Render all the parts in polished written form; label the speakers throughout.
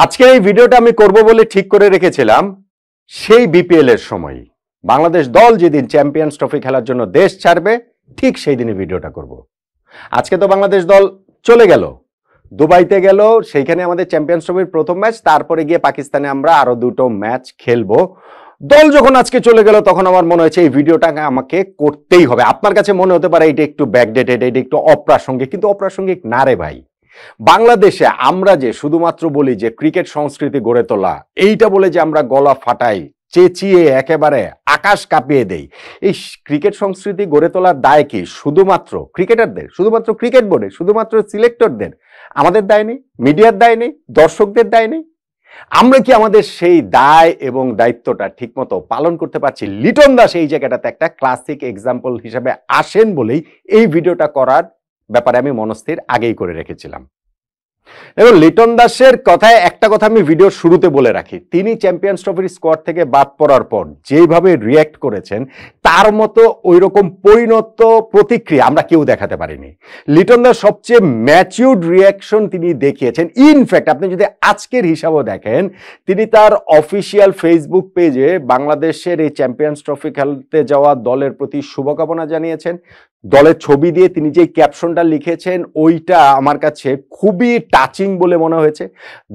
Speaker 1: আজকের এই ভিডিওটা আমি করব বলে ঠিক করে রেখেছিলাম সেই বিপিএল এর সময়। বাংলাদেশ দল যেদিন চ্যাম্পিয়ন্স ট্রফি খেলার জন্য দেশ ছাড়বে ঠিক সেই দিনই ভিডিওটা করব। আজকে তো বাংলাদেশ দল চলে গেল, দুবাইতে গেল, সেইখানে আমাদের চ্যাম্পিয়ন্স ট্রফির প্রথম ম্যাচ, তারপরে গিয়ে পাকিস্তানে আমরা আরো দুটো ম্যাচ খেলবো। দল যখন আজকে চলে গেল তখন আমার মনে হয়েছে এই ভিডিওটা আমাকে করতেই হবে। আপনার কাছে মনে হতে পারে এটা একটু ব্যাকডেটেড, এটা একটু অপ্রাসঙ্গিক, কিন্তু অপ্রাসঙ্গিক না রে ভাই। বাংলাদেশে আমরা যে শুধুমাত্র বলি যে ক্রিকেট সংস্কৃতি গড়ে তোলা, এইটা বলে যে আমরা গলা ফাটাই, চেঁচিয়ে একেবারে আকাশ কাঁপিয়ে দেই, এই ক্রিকেট সংস্কৃতি গড়ে তোলার দায় কি শুধুমাত্র ক্রিকেটারদের, শুধুমাত্র ক্রিকেট বোর্ডে, শুধুমাত্র সিলেক্টরদের? আমাদের দায় নেই? মিডিয়ার দায় নেই? দর্শকদের দায় নেই? আমরা কি আমাদের সেই দায় এবং দায়িত্বটা ঠিকমতো পালন করতে পারছি? লিটন দাস এই জায়গাটাতে একটা ক্লাসিক এক্সাম্পল হিসেবে আসেন বলেই এই ভিডিওটা করার ব্যাপারে আমি মনস্থির আগেই করে রেখেছিলাম। এবং লিটন দাসের কথায় একটা কথা আমি ভিডিওর শুরুতে বলে রাখি, তিনি চ্যাম্পিয়ন্স ট্রফির স্কোয়াড থেকে বাদ পড়ার পর যেভাবে রিয়্যাক্ট করেছেন তার মতো ওই রকম পরিণত প্রতিক্রিয়া আমরা কেউ দেখাতে পারিনি। লিটন দাস সবচেয়ে ম্যাচিউরড রিয়াকশন তিনি দেখিয়েছেন। ইনফ্যাক্ট আপনি যদি আজকের হিসাবও দেখেন, তিনি তার অফিসিয়াল ফেসবুক পেজে বাংলাদেশের এই চ্যাম্পিয়ন্স ট্রফি খেলতে যাওয়া দলের প্রতি শুভকামনা জানিয়েছেন। দলের ছবি দিয়ে তিনি যে ক্যাপশনটা লিখেছেন ওইটা আমার কাছে খুবই টাচিং বলে মনে হয়েছে।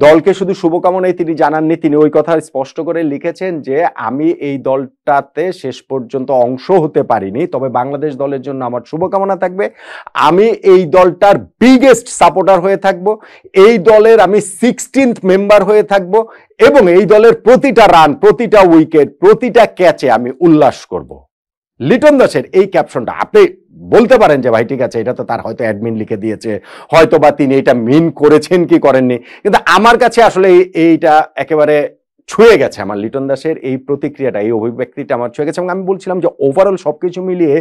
Speaker 1: দলকে শুধু শুভকামনাই তিনি জানাননি, তিনি ওই কথা স্পষ্ট করে লিখেছেন যে আমি এই দলটাতে শেষ পর্যন্ত অংশ হতে পারিনি, তবে বাংলাদেশ দলের জন্য আমার শুভকামনা থাকবে। আমি এই দলটার বিগেস্ট সাপোর্টার হয়ে থাকব, এই দলের আমি 16th মেম্বার হয়ে থাকব এবং এই দলের প্রতিটা রান, প্রতিটা উইকেট, প্রতিটা ক্যাচে আমি উল্লাস করব। লিটন দাসের এই ক্যাপশনটা আপনি বলতে পারেন যে ভাই ঠিক আছে, এটা তো তার হয়তো অ্যাডমিন লিখে দিয়েছে, হয়তো বা তিনি এটা মিন করেছেন কি করেননি, কিন্তু আমার কাছে আসলে এইটা একেবারে ছুঁয়ে গেছে। আমার লিটন দাসের এই প্রতিক্রিয়াটা, এই অভিব্যক্তিটা আমার ছুঁয়ে গেছে এবং আমি বলছিলাম যে ওভারঅল সবকিছু মিলিয়ে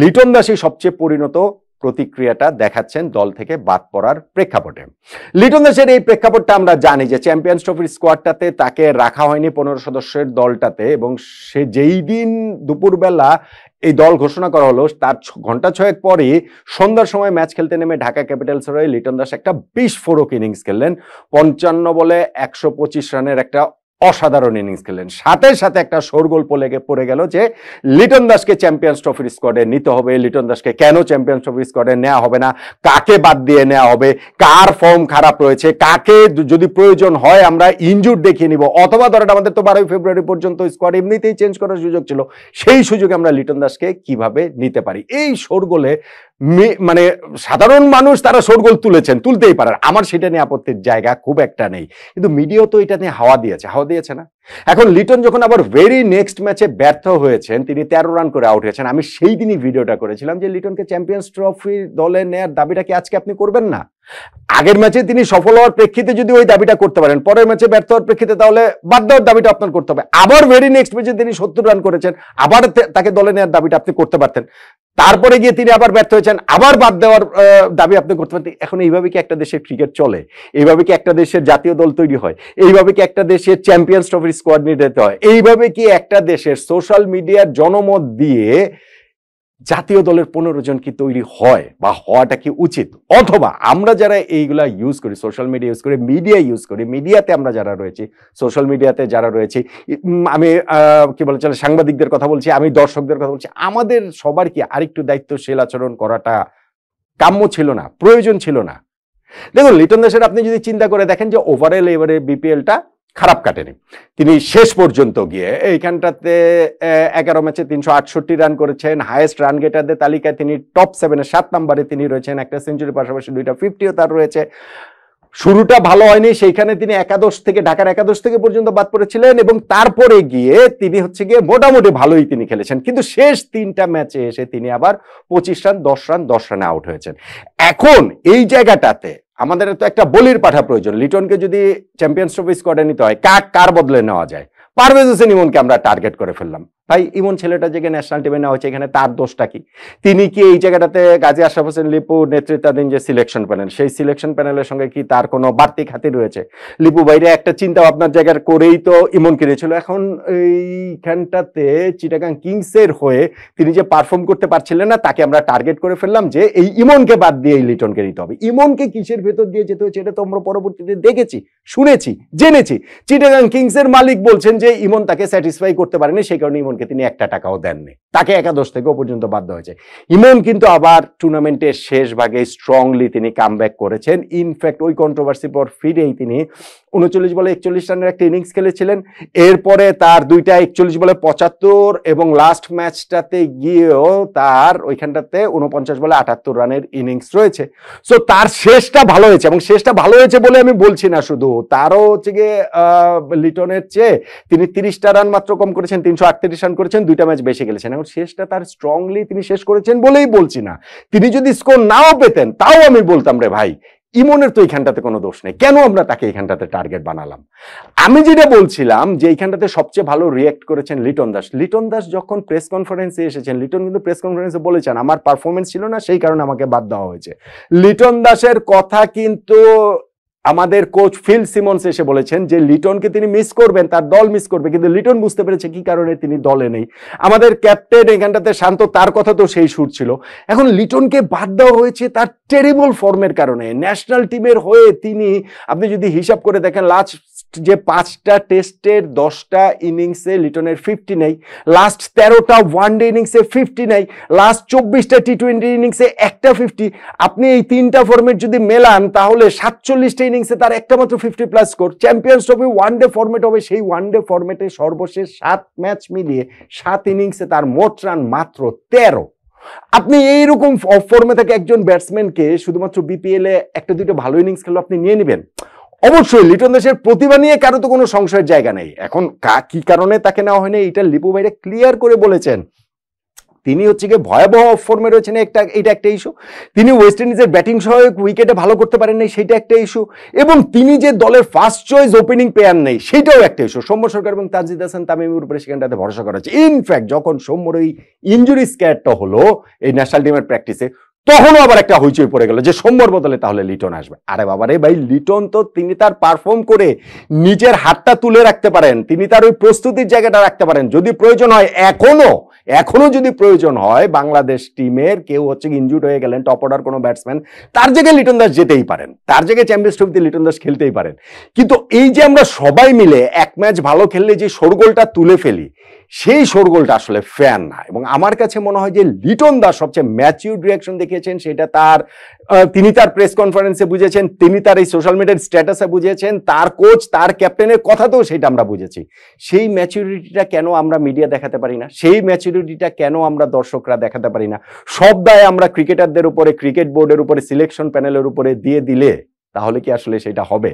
Speaker 1: লিটন দাসই সবচেয়ে পরিণত প্রতিক্রিয়াটা দেখাচ্ছেন দল থেকে বাদ পড়ার প্রেক্ষাপটে। লিটন দাসের এই প্রেক্ষাপটটা আমরা জানি যে চ্যাম্পিয়ন্স ট্রফির স্কোয়াডটাতে তাকে রাখা হয়নি 15 সদস্যের দলটাতে, এবং সে যেই দিন দুপুরবেলা এই দল ঘোষণা করা হলো তার ঘন্টা ছয়েক পরই সন্ধ্যার সময় ম্যাচ খেলতে নেমে ঢাকা ক্যাপিটালসের হয়ে লিটন দাস একটা বিস্ফোরক ইনিংস খেললেন। 55 বলে 125 রানের একটা অসাধারণ ইনিংস খেললেন। সাথে সাথে একটা শোরগোল পড়ে গেল যে লিটন দাসকে চ্যাম্পিয়ন্স ট্রফির স্কোয়াডে নিতে হবে, লিটন দাসকে কেন চ্যাম্পিয়ন্স ট্রফির স্কোয়াডে নেওয়া হবে না, কাকে বাদ দিয়ে নেওয়া হবে, কার ফর্ম খারাপ রয়েছে, কাকে যদি প্রয়োজন হয় আমরা ইনজুর দেখিয়ে নিব, অথবা ধরেন আমাদের তো 12 ফেব্রুয়ারি পর্যন্ত স্কোয়াড এমনিতেই চেঞ্জ করার সুযোগ ছিল, সেই সুযোগে আমরা লিটন দাসকে কিভাবে নিতে পারি। এই শোরগোলে মানে সাধারণ মানুষ তারা শোরগোল তুলতেই পারে, আমার সেটা নিয়ে আপত্তির জায়গা খুব একটা নেই, কিন্তু মিডিয়াও তো এটা নিয়ে হাওয়া দিয়েছে না। এখন লিটন যখন আবার ভেরি নেক্সট ম্যাচে ব্যর্থ হয়েছেন, তিনি 13 রান করে আউট হয়েছেন, আমি সেই দিনই ভিডিওটা করেছিলাম যে লিটনকে চ্যাম্পিয়ন্স ট্রফি দলে নেয়ার দাবিটা কি আজকে আপনি করবেন না? আগের ম্যাচে তিনি সফল হওয়ার প্রেক্ষিতে যদি ওই দাবিটা করতে পারেন, পরের ম্যাচে ব্যর্থ হওয়ার প্রেক্ষিতে তাহলে বাদ দেওয়ার দাবিটা আপনার করতে হবে। আবার ভেরি নেক্সট ম্যাচে তিনি 70 রান করেছেন, আবার তাকে দলে নেওয়ার দাবিটা আপনি করতে পারতেন। তারপরে গিয়ে তিনি আবার ব্যর্থ হয়েছেন, আবার বাদ দেওয়ার দাবি আপনি করতে পারতেন। এখন এইভাবে কি একটা দেশের ক্রিকেট চলে? এইভাবে কি একটা দেশের জাতীয় দল তৈরি হয়? এইভাবে কি একটা দেশের চ্যাম্পিয়ন্স ট্রফির স্কোয়াড নির্ধারিত হয়? এইভাবে কি একটা দেশের সোশ্যাল মিডিয়ার জনমত দিয়ে জাতীয় দলের 15 জন কি তৈরি হয়, বা হওয়াটা কি উচিত? অথবা আমরা যারা এইগুলা ইউজ করি, সোশ্যাল মিডিয়া ইউজ করি, মিডিয়া ইউজ করি, মিডিয়াতে আমরা যারা রয়েছি, সোশ্যাল মিডিয়াতে যারা রয়েছি, আমি কি বলে চলে সাংবাদিকদের কথা বলছি, আমি দর্শকদের কথা বলছি, আমাদের সবার কি আরেকটু দায়িত্বশীল আচরণ করাটা কাম্য ছিল না, প্রয়োজন ছিল না? দেখুন লিটন দাসের আপনি যদি চিন্তা করে দেখেন যে ওভারঅল এবারে বিপিএলটা খারাপ কাটেনি। তিনি শেষ পর্যন্ত গিয়ে এইখানটাতে 11 ম্যাচে 368 রান করেছেন, হাইয়েস্ট রান গেটারদের তালিকায় তিনি টপ 7-এ 7 নম্বরে তিনি রয়েছেন, একটা সেঞ্চুরির পাশাপাশি 2টা 50ও তার রয়েছে। শুরুটা ভালো হয়নি, সেইখানে তিনি ঢাকার একাদশ থেকে পর্যন্ত বাদ পড়েছিলেন, এবং তারপরে গিয়ে তিনি গিয়ে মোটামুটি ভালোই তিনি খেলেছেন, কিন্তু শেষ 3টা ম্যাচে এসে তিনি আবার 25 রান 10 রানে আউট হয়েছেন। এখন এই জায়গাটাতে আমাদের তো একটা বলির পাঠা প্রয়োজন। লিটনকে যদি চ্যাম্পিয়ন্স ট্রফি স্কোয়াডে নিতে হয়, কার বদলে নেওয়া যায়? পারভেজ হোসেন ইমনকে আমরা টার্গেট করে ফেললাম, ভাই ইমন ছেলেটা যে ন্যাশনাল টিমে নেওয়া হয়েছে এখানে তার দোষটা কি? তিনি কি এই জায়গাটাতে গাজী আশরাফ হোসেন লিপু নেতৃত্বাধীন যে সিলেকশন প্যানেল, সেই সিলেকশন প্যানেলের সঙ্গে কি তার কোনো বাড়তি খাতির রয়েছে? লিপু বাইরে একটা চিন্তা ভাবনার জায়গার করেই তো ইমন কিনেছিল। এখন এইখানটাতে চিটাগাং কিংসের হয়ে তিনি যে পারফর্ম করতে পারছিলেন না, তাকে আমরা টার্গেট করে ফেললাম যে এই ইমনকে বাদ দিয়ে এই লিটনকে নিতে হবে। ইমনকে কিসের ভেতর দিয়ে যেতে হয়েছে এটা তো আমরা পরবর্তীতে দেখেছি, শুনেছি, জেনেছি। চিটাগাং কিংসের মালিক বলছেন যে ইমন তাকে স্যাটিসফাই করতে পারেনি, সেই কারণে ইমনকে তিনি একটা টাকাও দেননি, তাকে একাদশ থেকেও পর্যন্ত বাধ্য হয়েছে। ইমন কিন্তু আবার টুর্নামেন্টের শেষ ভাগে স্ট্রংলি তিনি কামব্যাক করেছেন। ইনফ্যাক্ট ওই কন্ট্রোভার্সি পর ফিরেই তিনি 39 বলে 41 রানের একটা ইনিংস খেলেছিলেন। এরপরে তার দুইটা 41 বলে 75 এবং লাস্ট ম্যাচটাতে গিয়েও তার ওইখানটাতে 49 বলে 78 রানের ইনিংস রয়েছে। সো তার শেষটা ভালো হয়েছে, এবং শেষটা ভালো হয়েছে বলে আমি বলছি না, শুধু তারও হচ্ছে গিয়ে লিটনের চেয়ে তিনি 30টা রান মাত্র কম করেছেন, 338 রান করেছেন, দুইটা ম্যাচ বেশি খেলেছেন। এখন শেষটা তার স্ট্রংলি তিনি শেষ করেছেন বলেই বলছি না। তিনি যদি স্কোর নাও পেতেন তাও আমি বলতাম রে ভাই ইমনের তো এইখানটাতে কোনো দোষ নেই, কেন আমরা তাকে এইখানটাতে টার্গেট বানালাম? আমি যেটা বলছিলাম যে এইখানটাতে সবচেয়ে ভালো রিয়েক্ট করেছেন লিটন দাস। লিটন দাস যখন প্রেস কনফারেন্সে এসেছেন, লিটন কিন্তু প্রেস কনফারেন্সে বলেছেন আমার পারফরমেন্স ছিল না, সেই কারণে আমাকে বাদ দেওয়া হয়েছে। লিটন দাসের কথা কিন্তু আমাদের কোচ ফিল সিমন্স এসে বলেছেন যে লিটনকে তিনি মিস করবেন, তার দল মিস করবে, কিন্তু লিটন বুঝতে পেরেছে কি কারণে তিনি দলে নেই। আমাদের ক্যাপ্টেন এখানটাতে শান্ত, তার কথা তো সেই সুর ছিল। এখন লিটনকে বাদ দেওয়া হয়েছে তার টেরিবল ফর্মের কারণে। ন্যাশনাল টিমের হয়ে তিনি, আপনি যদি হিসাব করে দেখেন, লাস্ট যে 5টা টেস্টের 10টা ইনিংসে লিটনের 50 নেই, লাস্ট 13টা ওয়ানডে ইনিংসে 50 নেই, লাস্ট 24টা টি20 ইনিংসে একটা 50। আপনি এই 3টা ফর্মেট যদি মেলান তাহলে 47টা ইনিংসে তার একটা মাত্র 50+ score. Champions trophy one day format হবে, সেই ওয়ানডে ফর্মেটে সর্বশেষ 7 ম্যাচ মিলিয়ে 7 ইনিংসে তার মোট রান মাত্র 13। আপনি এইরকম অফ ফর্মে থেকে একজন ব্যাটসম্যানকে শুধুমাত্র বিপিএল এ একটা দুইটা ভালো ইনিংস খেললে আপনি নিয়ে নেবেন? অবশ্যই লিটন দাসের প্রতিভা নিয়ে কারো তো কোনো সংশয়ের জায়গা নেই। এখন কি কারণে তাকে নেওয়া হয়নি এটা লিপু ভাইরা ক্লিয়ার করে বলেছেন। তিনি হচ্ছে গিয়ে ভয়াবহ অফ ফর্মে রয়েছেন, এটা একটা ইস্যু। তিনি ওয়েস্ট ইন্ডিজের ব্যাটিং সহায়ক উইকেটে ভালো করতে পারেন নাই, সেটা একটা ইস্যু। এবং তিনি যে দলের ফার্স্ট চয়েস ওপেনিং প্লেয়ার নেই, সেটাও একটা ইস্যু। সৌম্য সরকার এবং তানজিদ হাসান তামিমের উপরে সেখানটাতে ভরসা করা হচ্ছে। ইনফ্যাক্ট যখন সৌম্যর ওই ইঞ্জুরি স্ক্যারটা হলো এই ন্যাশনাল টিমের প্র্যাকটিসে, তখনও আবার একটা হইচই পড়ে গেল যে সৌম্যর বদলে তাহলে লিটন আসবে। আরে বাবা রে ভাই, লিটন তো তিনি তার পারফর্ম করে নিজের হাতটা তুলে রাখতে পারেন, তিনি তার ওই প্রস্তুতির জায়গাটা রাখতে পারেন। যদি প্রয়োজন হয়, এখনো যদি প্রয়োজন হয়, বাংলাদেশ টিমের কেউ হচ্ছে ইনজুর্ড হয়ে গেলেন, টপ অর্ডার কোনো ব্যাটসম্যান, তার জায়গায় লিটন দাস যেতেই পারেন, তার জায়গায় চ্যাম্পিয়ন্স ট্রফিতে লিটন দাস খেলতেই পারেন। কিন্তু এই যে আমরা সবাই মিলে এক ম্যাচ ভালো খেললে যে শোরগোলটা তুলে ফেলি, সেই শোরগোলটা আসলে ফ্যান না। এবং আমার কাছে মনে হয় যে লিটন দাস সবচেয়ে ম্যাচিউরড রিয়াকশন দেখিয়েছেন, সেটা তিনি তার প্রেস কনফারেন্সে বুঝেছেন, তিনি তার এই সোশ্যাল মিডিয়ার স্ট্যাটাসে বুঝিয়েছেন, তার কোচ তার ক্যাপ্টেনের কথাতেও সেটা আমরা বুঝেছি। সেই ম্যাচুরিটিটা কেন আমরা মিডিয়া দেখাতে পারি না? সেই ম্যাচুরিটিটা কেন আমরা দর্শকরা দেখাতে পারি না? সব দায় আমরা ক্রিকেটারদের উপরে, ক্রিকেট বোর্ডের উপরে, সিলেকশন প্যানেলের উপরে দিয়ে দিলে তাহলে কি আসলে সেটা হবে?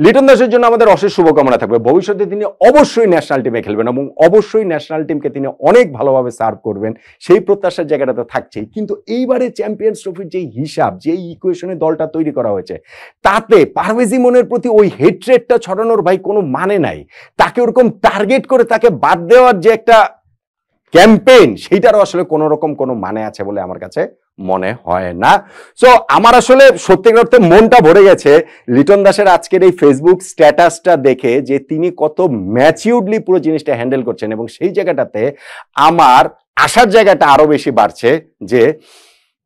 Speaker 1: লিটন দাসের জন্য আমাদের অশেষ শুভকামনা থাকবে। ভবিষ্যতে তিনি অবশ্যই ন্যাশনাল টিমে খেলবেন এবং অবশ্যই ন্যাশনাল টিমকে তিনি অনেক ভালোভাবে সার্ভ করবেন, সেই প্রত্যাশার জায়গাটা তো থাকছেই। কিন্তু এইবারে চ্যাম্পিয়ন্স ট্রফির যে হিসাব, যে ইকুয়েশনে দলটা তৈরি করা হয়েছে, তাতে পারভেজ ইমনের প্রতি ওই হেট্রেটটা ছড়ানোর ভাই কোনো মানে নাই। তাকে ওরকম টার্গেট করে তাকে বাদ দেওয়ার যে একটা ক্যাম্পেইন, সেইটারও আসলে কোন রকম কোনো মানে আছে বলে আমার কাছে মনে হয় না। সো আমার আসলে সত্যিকার অর্থে মনটা ভরে গেছে লিটন দাসের আজকের এই ফেসবুক স্ট্যাটাসটা দেখে, যে তিনি কত ম্যাচিউরলি পুরো জিনিসটা হ্যান্ডেল করছেন। এবং সেই জায়গাটাতে আমার আশার জায়গাটা আরো বেশি বাড়ছে যে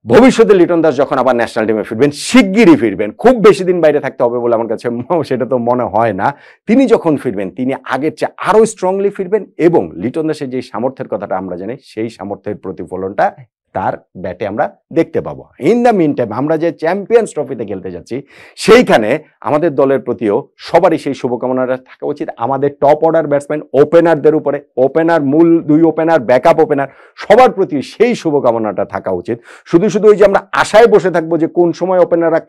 Speaker 1: ভবিষ্যতে লিটন দাস যখন আবার ন্যাশনাল টিমে ফিরবেন, শিগগিরই ফিরবেন, খুব বেশি দিন বাইরে থাকতে হবে বলে আমার কাছে সেটা তো মনে হয় না। তিনি যখন ফিরবেন তিনি আগের চেয়ে আরো স্ট্রংলি ফিরবেন, এবং লিটন দাসের যে সামর্থ্যের কথাটা আমরা জানি, সেই সামর্থ্যের প্রতিফলনটা তার ব্যাটে আমরা দেখতে পাবো। ইন দ্য মিন টাইম আমরা যে চ্যাম্পিয়ন্স ট্রফিতে খেলতে যাচ্ছি, সেইখানে আমাদের দলের প্রতিও সবারই সেই শুভকামনাটা থাকা উচিত। আমাদের টপ অর্ডার ব্যাটসম্যান, ওপেনারদের উপরে, ওপেনার, মূল 2 ওপেনার, ব্যাকআপ ওপেনার, সবার প্রতি সেই শুভকামনাটা থাকা উচিত। শুধু ওই যে আমরা আশায় বসে থাকবো যে কোন সময় ওপেনাররা